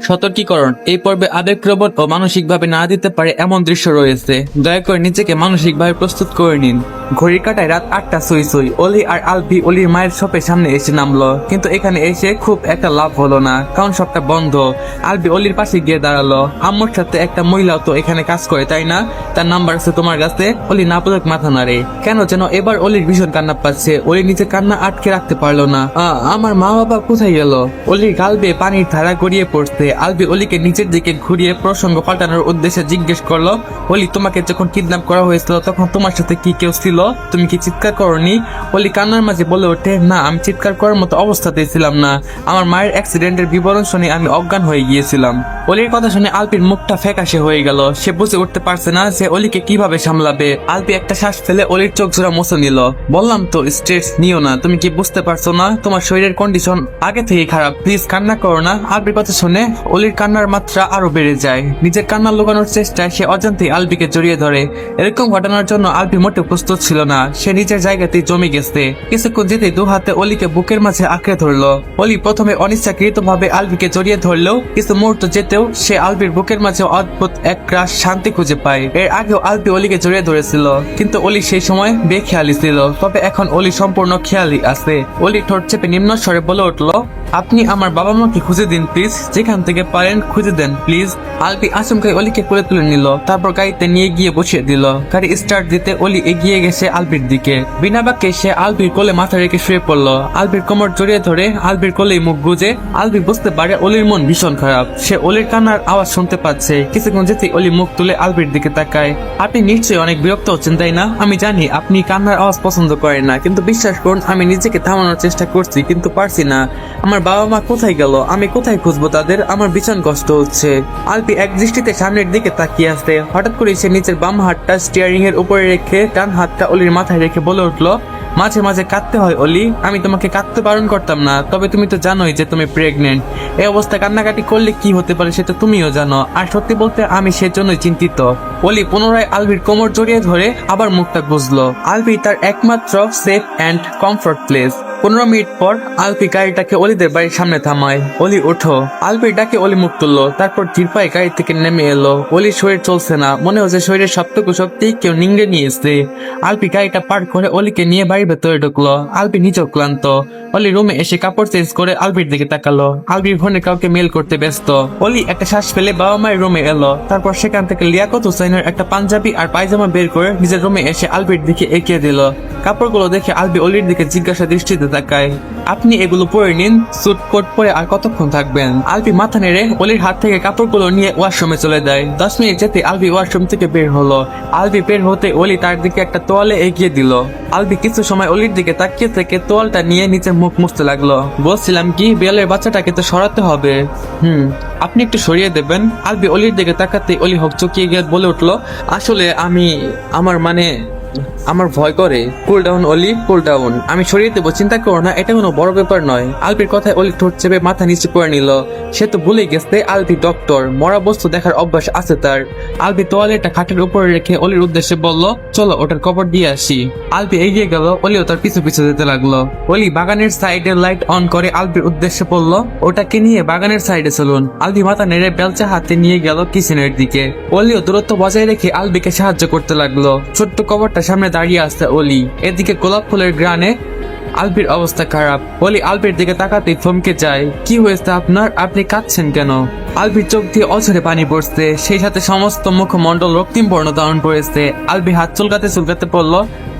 সতর্কীকরণ, এই পর্বে আবেগপ্রবণ ও মানসিকভাবে না দিতে পারে এমন দৃশ্য রয়েছে। দয়া করে নিজেকে মানসিকভাবে প্রস্তুত করে নিন। ঘড়ির কাঁটায় রাত 8টা সুই সুই। অলি আর আলফি অলির মায়ের শপের সামনে এসে নামলো, কিন্তু এখানে এসে খুব একটা লাভ হলো না, কারণ শপটা বন্ধ। আলফি অলির পাশে গিয়ে দাঁড়ালো। আম্মুর সাথে একটা মহিলাও তো এখানে কাজ করে, তাই না? তার নাম্বার আছে তোমার কাছে? অলি নাপলক মাথা নাড়ে। কেন যেন এবার অলির ভীষণ কান্না পাচ্ছে। অলি নিজের কান্না আটকে রাখতে পারলো না। আমার মা বাবা কোথায় গেল? অলির গাল বেয়ে পানির ধারা গড়িয়ে পড়ছে। আলফি অলিকে নিচের দিকে ঘুরিয়ে প্রসঙ্গ পাল্টানোর উদ্দেশ্যে জিজ্ঞেস করলো, অলি, তোমাকে যখন কিডন্যাপ করা হয়েছিল তখন তোমার সাথে কি কেউ ছিল? তুমি কি চিৎকার করনি? অলি কান্নার মাঝে বলে ওঠে, না, আমি চিৎকার করার মতো অবস্থাতেই ছিলাম না। আমার মায়ের অ্যাক্সিডেন্টের বিবরণ শুনে আমি অজ্ঞান হয়ে গিয়েছিলাম। অলির কথা শুনে আলফির মুখটা ফ্যাকাশে হয়ে গেল। সে বুঝে উঠতে পারছে না যে অলিকে কিভাবে সামলাবে। আলফি একটা শ্বাস ফেলে অলির চোখ জোড়া মুছে নিল। বললাম তো স্ট্রেস নিও না, তুমি কি বুঝতে পারছো না? তোমার শরীরের কন্ডিশন আগে থেকে খারাপ, প্লিজ কান্না করো না। আলফির কথা শুনে অলির কান্নার মাত্রা আরো বেড়ে যায়। নিজের কান্না লুকানোর চেষ্টায় সে অজান্তেই আলফিকে জড়িয়ে ধরে। এরকম ঘটনার জন্য আলফি মোটেও প্রস্তুত ছিল না। সে নিজের জায়গাতেই জমে গেছে। কিছুক্ষণ যেতে দু হাতে অলিকে বুকের মাঝে আঁকড়ে ধরলো। অলি প্রথমে অনিচ্ছাকৃত ভাবে আলফিকে জড়িয়ে ধরলেও কিছু মুহূর্ত যেতেও সে আলফির বুকের মাঝে অদ্ভুত এক রাশ শান্তি খুঁজে পায়। এর আগেও আলফি অলিকে জড়িয়ে ধরেছিল, কিন্তু অলি সেই সময় বেখেয়ালি ছিল। তবে এখন অলি সম্পূর্ণ খেয়ালি আছে। অলি ঠোঁট চেপে নিম্ন স্বরে বলে উঠলো, আপনি আমার বাবা মাকে খুঁজে দিন প্লিজ, যেখান থেকে পারেন খুঁজে দেন প্লিজ। আলফি আচমকাই অলিকে কোলে তুলে নিল, তারপর গাড়িতে নিয়ে গিয়ে বসিয়ে দিল। গাড়ি স্টার্ট দিতে অলি এগিয়ে গেছে আলফির দিকে। বিনা বাক্যে সে আলফির কোলে মাথা রেখে শুয়ে পড়লো। আলফির কোমর জড়িয়ে ধরে আলফির কোলেই মুখ গুজে আলফি বুঝতে পারে অলির মন ভীষণ খারাপ। সে অলির কান্নার আওয়াজ শুনতে পাচ্ছে। কিছুক্ষণ যেতেই অলি মুখ তুলে আলফির দিকে তাকায়। আপনি নিশ্চয়ই অনেক বিরক্ত হচ্ছেন, তাই না? আমি জানি আপনি কান্নার আওয়াজ পছন্দ করেন না, কিন্তু বিশ্বাস করুন আমি নিজেকে থামানোর চেষ্টা করছি, কিন্তু পারছি না। আমার বাবা মা কোথায় গেল? আমি কোথায় খুঁজবো তাদের? আমার ভীষণ কষ্ট হচ্ছে। আলফি এক দৃষ্টিতে সামনের দিকে তাকিয়ে আসতে হঠাৎ করে সে নিচের বাম হাতটা স্টিয়ারিং এর উপরে রেখে ডান হাতটা অলির মাথায় রেখে বলে উঠলো, মাঝে মাঝে কাঁদতে হয় অলি, আমি তোমাকে কাঁদতে বারণ করতাম না, তবে তুমি তো জানোই যে তুমি প্রেগনেন্ট। এই অবস্থায় কান্নাকাটি করলে কি হতে পারে সেটা তুমিও জানো, আর সত্যি বলতে আমি সেজন্যই চিন্তিত। অলি পুনরায় আলফির কোমর জড়িয়ে ধরে আবার মুখটা বুঝলো। আলফি তার একমাত্র safe and comfort place. 15 minute পর আলফি গাড়িটাকে অলিদের বাড়ির সামনে থামায়। অলি ওঠো। আলফির ডাকে অলি মুখ তুললো, তারপর ধীর পায়ে গাড়ি থেকে নেমে এলো। অলির শরীর চলছে না, মনে হচ্ছে শরীরের সবটুকু শক্তি কেউ নিংড়ে নিয়েছে। আলফি গাড়িটা পার্ক করে অলিকে নিয়ে বাড়ির ভেতরে ঢুকলো। আলফি নিজেও ক্লান্ত। অলি রুমে এসে কাপড় চেঞ্জ করে আলফির দিকে তাকালো। আলফির ফোনে কাউকে মেল করতে ব্যস্ত। অলি একটা শ্বাস ফেলে বাবা মায়ের রুমে এলো। তারপর সেখান থেকে লিয়াকত হুসাইনের একটা পাঞ্জাবি আর পায়জামা বের করে নিজের রুমে এসে আলফির দিকে এগিয়ে দিল। কাপড়গুলো দেখে আলফি অলির দিকে জিজ্ঞাসা দৃষ্টিতে তাকায়। আপনি এগুলো পরে নিন, স্যুট কোট পরে আর কতক্ষণ থাকবেন? আলফি মাথা নেড়ে অলির হাত থেকে কাপড়গুলো নিয়ে ওয়াশরুমে চলে দেয়। 10 মিনিট যেতে আলফি ওয়াশরুম থেকে বের হলো। আলফি বের হতে অলি তার দিকে একটা তোয়ালে এগিয়ে দিল। আলফি কিছু সময় অলির দিকে তাকিয়ে থেকে তোয়ালটা নিয়ে নিচে মুখ মুছতে লাগলো। বলছিলাম কি, বিড়ালের বাচ্চাটাকে তো সরাতে হবে। আপনি একটু সরিয়ে দেবেন। আলফি অলির দিকে তাকাতে অলি হকচকিয়ে গিয়ে বলে উঠলো, আসলে আমার ভয় করে। কুল ডাউন অলি, কুল ডাউন, আমি সরিয়ে দেবো, চিন্তা করো না, এটা কোনো বড় ব্যাপার নয়। আলফির কথায় অলি ঠোঁট চেপে মাথা নিচু করে নিল। সে তো ভুলে গেছে আলফি ডক্টর, মরা বস্তু দেখার অভ্যাস আছে তার। আলফি তোয়ালেটা খাটের উপরে রেখে অলির উদ্দেশ্যে বলল, চলো ওটার কবর দিয়ে আসি। আলফি এগিয়ে গেল, অলিও তার পিছু পিছু যেতে লাগলো। অলি বাগানের সাইডের লাইট অন করে আলফির উদ্দেশ্যে বলল, ওটাকে নিয়ে বাগানের সাইডে চলুন। আলফি মাথা নেড়ে বেলচা হাতে নিয়ে গেল কিচেনের দিকে। অলিও দূরত্ব বজায় রেখে আলফিকে সাহায্য করতে লাগলো। ছোট্ট কবরটা সামনে দাঁড়িয়ে আসছে অলি। এদিকে গোলাপ ফুলের গ্রানে আলফির অবস্থা খারাপ। অলি আলফির দিকে তাকাতেই থমকে যায়। কি হয়েছে আপনার? আপনি কাঁদছেন কেন? আলফির চোখ দিয়ে অঝরে পানি পড়ছে, সেই সাথে সমস্ত মুখমণ্ডল রক্তিম বর্ণ ধারণ করেছে। আলফি হাত চুলকাতে চুলকাতে পড়ল,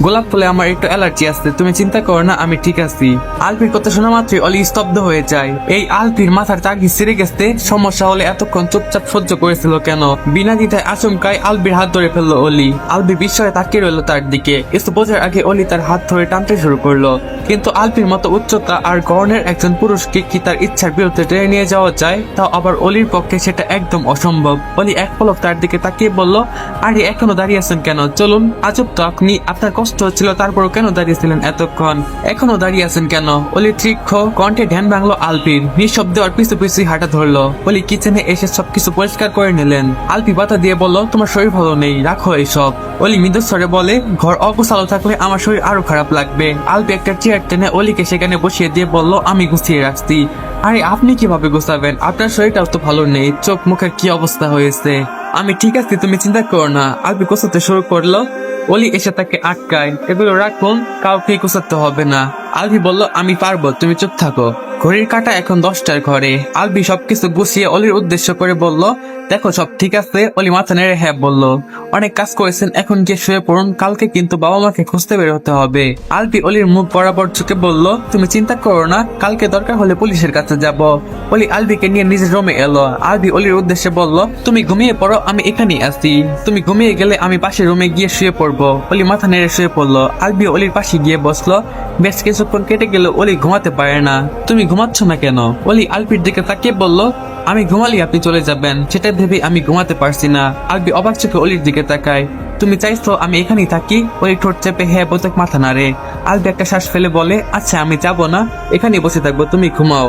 গোলাপ ফুলে আমার একটু অ্যালার্জি আছে, তুমি চিন্তা করো না, আমি ঠিক আছি। আলফির কথা শোনা মাত্রই অলি স্তব্ধ হয়ে যায়। এই আলফির মাথার তাগি ছিঁড়ে গেছে। সমস্যা হলে এতক্ষণ চুপচাপ সহ্য করেছিল কেন? বিনা দ্বিধায় আচমকায় আলফির হাত ধরে ফেললো অলি। আলফি বিস্ময়ে তাকিয়ে রইল তার দিকে। কিছু বোঝার আগে অলি তার হাত ধরে টানতে শুরু করলো। কিন্তু আলফির মতো উচ্চতা আর গড়নের একজন পুরুষকে কি তার ইচ্ছার বিরুদ্ধে টেনে নিয়ে যাওয়া যায়? তাও আবার অলির পক্ষে সেটা একদম অসম্ভব। অলি এক পলক তার দিকে তাকিয়ে বলল, আরে এখনো দাঁড়িয়ে আছেন কেন? চলুন। আজব তো, আপনার কষ্ট হচ্ছিল, তারপরও কেন দাঁড়িয়েছিলেন এতক্ষণ? এখনো দাঁড়িয়ে আছেন কেন? অলি তীক্ষ্ণ কণ্ঠে ধ্যান ভাঙলো আলফির। নিঃশব্দে আর পিছু পিছু হাঁটা ধরলো। অলি কিচেনে এসে সবকিছু পরিষ্কার করে নিলেন। আলফি বাধা দিয়ে বলল, তোমার শরীর ভালো নেই, রাখো এইসব। অলি মৃদুস্বরে বলে, ঘর অগোছালো থাকলে আমার শরীর আরো খারাপ লাগবে। আলফি একটা চেয়ার টেনে অলিকে সেখানে বসিয়ে দিয়ে বলল, আমি গুছিয়ে রাখছি। আরে আপনি কিভাবে গুছাবেন? আপনার শরীরটাও তো ভালো নেই, চোখ মুখের কি অবস্থা হয়েছে। আমি ঠিক আছি, তুমি চিন্তা করো না। আলবি গোছাতে শুরু করলো। অলি এসে তাকে আটকায়, এগুলো রাখুন, কাউকে গোছাতে হবে না। আলবি বলল, আমি পারবো, তুমি চুপ থাকো। ঘড়ির কাঁটা এখন 10টার ঘরে। আলবি সবকিছু গুছিয়ে অলির উদ্দেশ্য করে বলল, দেখো সব ঠিক আছে। অলি মাথা নেড়ে হ্যাঁ বলল। অনেক কাজ করেছেন, এখন গিয়ে শুয়ে পড়ুন, কালকে কিন্তু বাবা মাকে খুঁজতে বের হতে হবে। আলবি অলির মুখ বরাবর চুকে বলল, তুমি চিন্তা করো না, কালকে দরকার হলে পুলিশের কাছে যাব। অলি আলবিকে নিয়ে নিজের রুমে এলো। আলবি অলির উদ্দেশ্যে বলল, তুমি ঘুমিয়ে পড়ো, আমি এখানেই আছি। তুমি ঘুমিয়ে গেলে আমি পাশের রুমে গিয়ে শুয়ে পড়বো। অলি মাথা নেড়ে শুয়ে পড়লো। আলবি অলির পাশে গিয়ে বসলো। বেশ কিছুক্ষণ কেটে গেল, অলি ঘুমাতে পারে না। তুমি ঘুমাচ্ছ না কেন? অলি আলবির দিকে তাকিয়ে বলল, আমি ঘুমালি আপনি চলে যাবেন, সেটা ভেবে আমি ঘুমাতে পারছি না। আলবি অবাক চোখে অলির দিকে তাকায়। তুমি চাইছো আমি এখানেই থাকি? অলি ঠোঁট চেপে হ্যাঁ বোতক মাথা নাড়ে। আলবি একটা শ্বাস ফেলে বলে, আচ্ছা আমি যাবো না, এখানেই বসে থাকবো, তুমি ঘুমাও।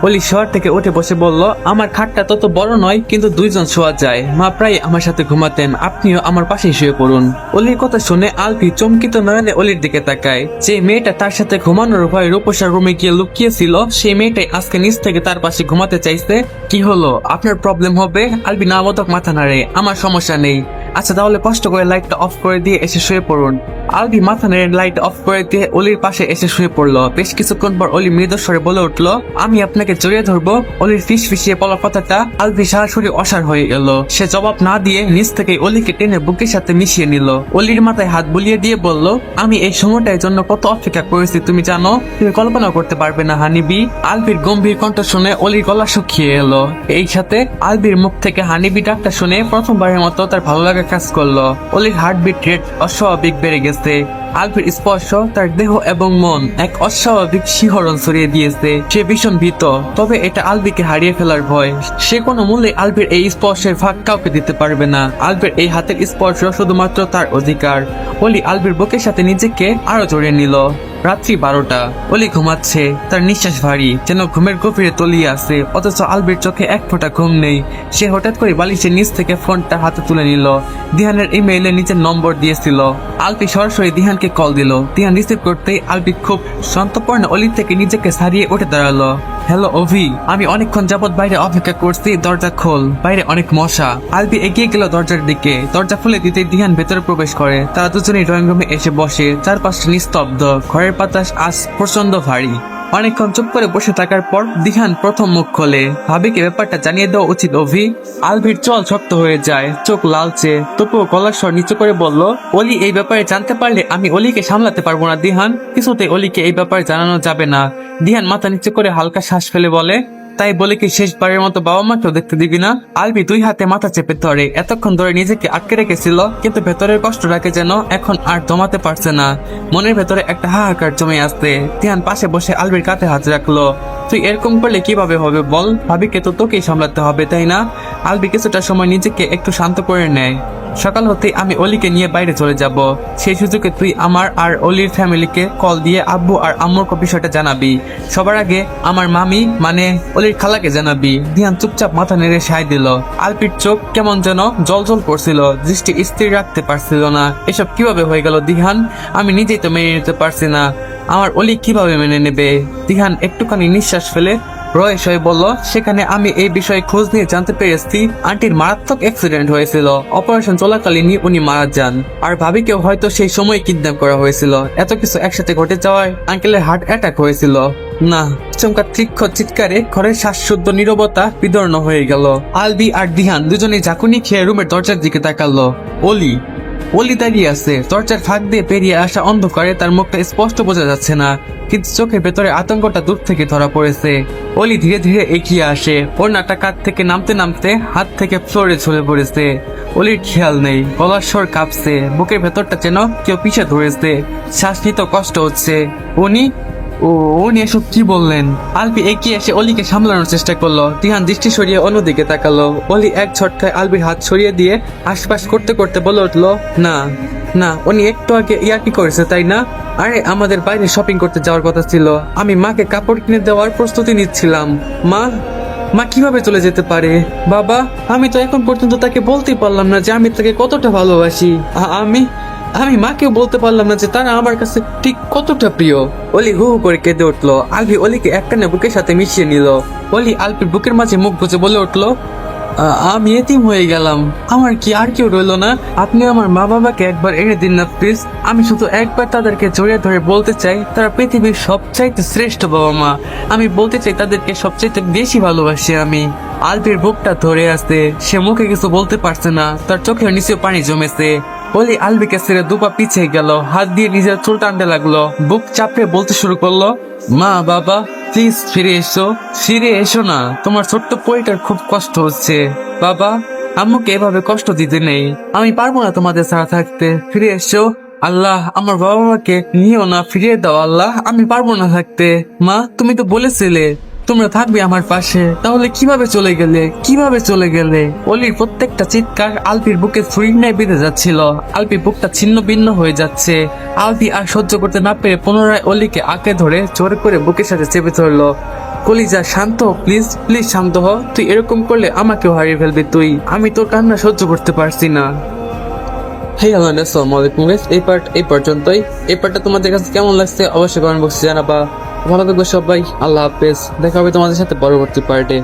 অলি শহর থেকে উঠে বসে বলল, আমার খাটটা তত বড় নয়, কিন্তু দুইজন শোয়া যায়। মা প্রায় আমার সাথে ঘুমাতেন, আপনিও আমার পাশেই শুয়ে পড়ুন। অলির কথা শুনে আলবি চমকিত নয়নে অলির দিকে তাকায়। যে মেয়েটা তার সাথে ঘুমানোর ভয়ে রূপসার রুমে গিয়ে লুকিয়েছিল, সেই মেয়েটাই আজকে নিচ থেকে তার পাশে ঘুমাতে চাইছে। কি হলো, আপনার প্রবলেম হবে? আলবি না মতক মাথা নাড়ে, আমার সমস্যা নেই। আচ্ছা তাহলে কষ্ট করে লাইটটা অফ করে দিয়ে এসে শুয়ে পড়ুন। আলবি মাথা নেড়ে লাইট অফ করে দিয়ে অলির পাশে এসে শুয়ে পড়লো। বেশ কিছুক্ষণ পর অলি মৃদুস্বরে বলে উঠলো, আমি আপনাকে জড়িয়ে ধরবো। অলির ফিস ফিসিয়ে বলা কথাটা আলবি সরাসরি অসাড় হয়ে গেল। সে জবাব না দিয়ে নিচ থেকে অলিকে টেনে বুকের সাথে মিশিয়ে নিল। অলির মাথায় হাত বুলিয়ে দিয়ে বলল, আমি এই সময়টার জন্য কত অপেক্ষা করেছি তুমি জানো? তুমি কল্পনা করতে পারবে না হানিবি। আলবির গম্ভীর কণ্ঠ শুনে অলির গলা শুকিয়ে এলো। এই সাথে আলবির মুখ থেকে হানিবি ডাকটা শুনে প্রথমবারের মতো তার ভালো লাগা কাজ করলো। অলির হার্টবিট রেট অস্বাভাবিক বেড়ে গেছে। আলবির স্পর্শ তার দেহ এবং মন এক অস্বাভাবিক শিহরণ ছড়িয়ে দিয়েছে। সে ভীষণ ভীত, তবে এটা আলবিকে হারিয়ে ফেলার ভয়। সে কোনো মূল্যে আলবির এই স্পর্শের ভাগ কাউকে দিতে পারবে না। আলবির এই হাতের স্পর্শ শুধুমাত্র তার অধিকার। অলি আলবির বুকের সাথে নিজেকে আরো জড়িয়ে নিল। রাত্রি 12টা। অলি ঘুমাচ্ছে, তার নিঃশ্বাস ভারী, যেন ঘুমের গভীরে তলিয়ে আছে। অথচ আলবির চোখে এক ফোঁটা ঘুম নেই। সে হঠাৎ করে বালিশের নিচ থেকে ফোনটা হাতে তুলে নিল। দিহানের ইমেইলে নিজের নম্বর দিয়েছিল। আলবি সরাসরি দিহানকে কল দিল। দিহান রিসিভ করতেই আলবি খুব শান্তপূর্ণ অলি থেকে নিজেকে ছাড়িয়ে উঠে দাঁড়ালো। হ্যালো অভি, আমি অনেকক্ষণ যাবত বাইরে অপেক্ষা করছি, দরজা খোল, বাইরে অনেক মশা। আলবি এগিয়ে গেল দরজার দিকে। দরজা খুলে দিতে দিহান ভেতরে প্রবেশ করে। তারা দুজনেই ড্রয়িং রুমে এসে বসে। চারপাশে নিস্তব্ধ, ঘরের বাতাস আজ প্রচন্ড ভারী। অনেকক্ষণ চুপ করে বসে থাকার পর দিহান প্রথম মুখ খোলে। ভাবিকে ব্যাপারটা জানিয়ে দেওয়া উচিত অভি। আলভির চল শক্ত হয়ে যায়, চোখ লালচে, তবুও গলার স্বর নিচু করে বলল, অলি এই ব্যাপারে জানতে পারলে আমি অলিকে সামলাতে পারবো না দিহান। কিছুতে অলিকে এই ব্যাপারে জানানো যাবে না। দিহান মাথা নিচু করে হালকা শ্বাস ফেলে বলে, তাই বলে কি শেষবারের মতো বাবা মাকেও দেখতে দিবি না? আলবি দুই হাতে মাথা চেপে ধরে। এতক্ষণ ধরে নিজেকে আটকে রেখেছিল, কিন্তু ভেতরের কষ্টটাকে যেন এখন আর দমাতে পারছে না। মনের ভেতরে একটা হাহাকার জমে আসছে। দিহান পাশে বসে আলবির কাঁধে হাত রাখলো। তুই এরকম করলে কিভাবে হবে বল? ভাবিকে তো তোকেই সামলাতে হবে, তাই না? আলবি কিছুটা সময় নিজেকে একটু শান্ত করে নেয়। সকাল হতে আমি অলিকে নিয়ে বাইরে চলে যাব। সেই সুযোগে তুই আমার আর অলির ফ্যামিলিকে কল দিয়ে আব্বু আর আম্মুর বিষয়টা জানাবি। সবার আগে আমার মামি মানে অলির খালাকে জানাবি। দিহান চুপচাপ মাথা নেড়ে সায় দিল। আলপির চোখ কেমন যেন জল করছিল, দৃষ্টি স্থির রাখতে পারছিল না। এসব কিভাবে হয়ে গেল দিহান? আমি নিজেই তো মেনে নিতে পারছি না। আমার অলি কিভাবে মেনে নেবে? দিহান একটুখানি নিঃশ্বাস ফেলে রয়েশ হয়ে বলল, সেখানে আমি এই বিষয়ে খোঁজ নিয়ে জানতে পেরেছি আন্টির মারাত্মক অ্যাক্সিডেন্ট হয়েছিল। অপারেশন চলাকালীনই উনি মারা যান। আর ভাবিকেও হয়তো সেই সময় কিডন্যাপ করা হয়েছিল। এত কিছু একসাথে ঘটে যাওয়ায় আঙ্কেলের হার্ট অ্যাটাক হয়েছিল। না, চমকা তীক্ষ্ণ চিৎকারে ঘরের শ্বাসশুদ্ধ নীরবতা বিদর্ণ হয়ে গেল। আলবি আর দিহান দুজনে ঝাঁকুনি খেয়ে রুমের দরজার দিকে তাকালো। অলি দাঁড়িয়ে আছে। দরজার ফাঁক দিয়ে পেরিয়ে আসা অন্ধকারে তার মুখটা স্পষ্ট বোঝা যাচ্ছে না, কিন্তু চোখের ভেতরে আতঙ্কটা দূর থেকে ধরা পড়েছে। অলি ধীরে ধীরে এগিয়ে আসে। ওড়নাটা কাঁধ থেকে নামতে নামতে হাত থেকে ফ্লোরে ঝুলে পড়েছে। অলির খেয়াল নেই, গলার স্বর কাঁপছে, বুকের ভেতরটা যেন কেউ পিছে ধরেছে। শ্বাস নিতে কষ্ট হচ্ছে। উনি এসব কি বললেন? আলবি এগিয়ে এসে অলিকে সামলানোর চেষ্টা করলো। দিহান দৃষ্টি সরিয়ে অন্যদিকে তাকালো। অলি এক ঝটকায় আলবির হাত সরিয়ে দিয়ে আশপাশ করতে করতে বলে উঠলো, না, উনি একটু আগে ইয়ার্কি করেছে তাই না? আরে আমাদের বাইরে শপিং করতে যাওয়ার কথা ছিল। আমি মাকে কাপড় কিনে দেওয়ার প্রস্তুতি নিচ্ছিলাম। মা কিভাবে চলে যেতে পারে? বাবা, আমি তো এখন পর্যন্ত তাকে বলতে পারলাম না যে আমি তাকে কতটা ভালোবাসি। আমি মাকেও বলতে পারলাম না যে তারা আমার কাছে ঠিক কতটা প্রিয়। অলি হু হু করে কেঁদে উঠলো। আলভি অলিকে এক কানে বুকের সাথে মিশিয়ে নিল। অলি আলভির বুকের মাঝে মুখ গুজে বলে উঠলো, আমি এতিম হয়ে গেলাম, আমার কি আর কেউ রইলো না? আপনি আমার মা বাবাকে একবার এনে দিন না প্লিজ। আমি শুধু একবার তাদেরকে জড়িয়ে ধরে বলতে চাই তারা পৃথিবীর সবচাইতে শ্রেষ্ঠ বাবা মা। আমি বলতে চাই তাদেরকে সবচাইতে বেশি ভালোবাসি আমি। আলভির বুকটা ধরে আছে, সে মুখে কিছু বলতে পারছে না, তার চোখের নিচে পানি জমেছে। অলি আলভিকে ছেড়ে দুপা পিছিয়ে গেল, হাত দিয়ে নিজের চুল টানতে লাগলো, বুক চাপড়ে বলতে শুরু করলো, মা বাবা প্লিজ ফিরে এসো, ফিরে এসো না, তোমার ছোট্ট পরিটার খুব কষ্ট হচ্ছে। বাবা আম্মুকে এভাবে কষ্ট দিতে নেই, আমি পারবো না তোমাদের ছাড়া থাকতে, ফিরে এসো। আল্লাহ আমার বাবা মাকে নিও না, ফিরিয়ে দাও আল্লাহ, আমি পারবো না থাকতে। মা তুমি তো বলেছিলে তোমরা থাকবে আমার পাশে, তাহলে কিভাবে চলে গেলে, কিভাবে চলে গেলে? অলির প্রত্যেকটা চিৎকার আলভির বুকে ছুরির ন্যায় বেঁধে যাচ্ছিল। আলভির বুকটা ছিন্ন ভিন্ন হয়ে যাচ্ছে। আলভি আর সহ্য করতে না পেরে পুনরায় অলিকে আঁকড়ে ধরে জোরে করে বুকের সাথে চেপে ধরলো। কলিজা শান্ত হ, প্লিজ প্লিজ শান্ত হ, তুই এরকম করলে আমাকেও হারিয়ে ফেলবি তুই, আমি তোর কান্না সহ্য করতে পারছি না। হেই হ্যালো আসসালামু আলাইকুম গাইস, এই পর্যন্তই। এই পার্টটা তোমাদের কাছে কেমন লাগছে অবশ্যই কমেন্ট বক্সে জানাবা। ভালো থাকবে সবাই, আল্লাহ হাফেজ, দেখা হবে তোমাদের সাথে পরবর্তী পার্টে।